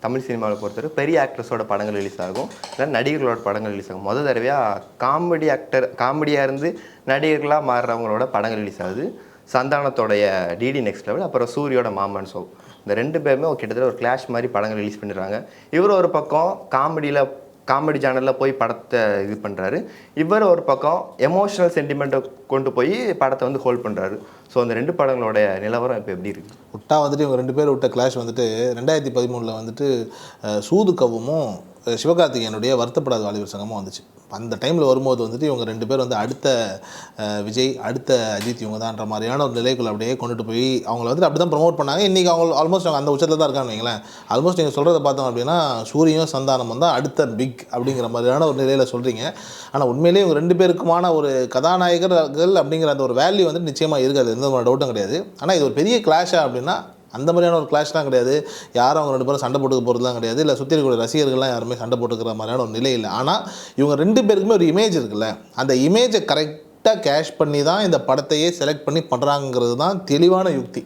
தமிழ் சினிமாவில் பொறுத்தவரை பெரிய ஆக்ட்ரஸோட படங்கள் ரிலீஸ் ஆகும், இல்லை நடிகர்களோட படங்கள் ரிலீஸ் ஆகும். முதல் தடவையாக காமெடியாக இருந்து நடிகர்களாக மாறுறவங்களோட படங்கள் ரிலீஸ் ஆகுது. சந்தானத்தோடைய டிடி நெக்ஸ்ட் லெவல், அப்புறம் சூரியோட மாமன் ஷோ. இந்த 2 பேருமே கிட்டத்தட்ட ஒரு கிளாஷ் மாதிரி படங்கள் ரிலீஸ் பண்ணிடுறாங்க. இவர் ஒரு பக்கம் காமெடி சேனலில் போய் படத்தை இது பண்ணுறாரு, இவர் ஒரு பக்கம் எமோஷனல் சென்டிமெண்ட்டை கொண்டு போய் படத்தை ஹோல்ட் பண்ணுறாரு. ஸோ அந்த 2 படங்களோட நிலவரம் இப்போ எப்படி இருக்குது? விட்டா இவங்க 2 பேர் விட்ட கிளாஷ் 2013 சூது கவ்வும் சிவகார்த்திகேயனுடைய வருத்தப்படாத வாலிபர் சங்கமும் வந்துச்சு. அந்த டைமில் வரும்போது இவங்க 2 பேர் அடுத்த விஜய், அடுத்த அஜித் இவங்க தான்ன்ற மாதிரியான ஒரு நிலைக்குள்ள அப்படியே கொண்டுட்டு போய் அவங்கள அப்படி தான் ப்ரொமோட் பண்ணாங்க. இன்றைக்கி அவங்க ஆல்மோஸ்ட் அவங்க அந்த உச்சத்தில் தான் இருக்கான்னு வைங்களேன். ஆல்மோஸ்ட் நீங்கள் சொல்கிறத பார்த்தோம் அப்படின்னா சூரியும் சந்தானம் தான் அடுத்த பிக் அப்படிங்கிற மாதிரியான ஒரு நிலையில் சொல்கிறீங்க. ஆனால் உண்மையிலேயே இவங்க 2 பேருக்குமான ஒரு கதாநாயகர்கள் அப்படிங்கிற அந்த ஒரு வேல்யூ நிச்சயமாக இருக்காது, எந்த ஒரு டவுட்டும் கிடையாது. ஆனால் இது ஒரு பெரிய கிளாஷா அப்படின்னா அந்த மாதிரியான ஒரு கிளாஷ்லாம் கிடையாது. யாரும் அவங்க 2 பேரும் சண்டை போட்டுக்க போகிறதுலாம் கிடையாது, இல்லை சுற்றி இருக்கிற ரசிகர்கள்லாம் யாருமே சண்டை போட்டுக்கிற மாதிரியான ஒரு நிலை இல்லை. ஆனால் இவங்க 2 பேருக்குமே ஒரு இமேஜ் இருக்குல்ல, அந்த இமேஜை கரெக்டாக கேஷ் பண்ணி தான் இந்த படத்தையே செலக்ட் பண்ணி பண்ணுறாங்கிறது தான் தெளிவான யுக்தி.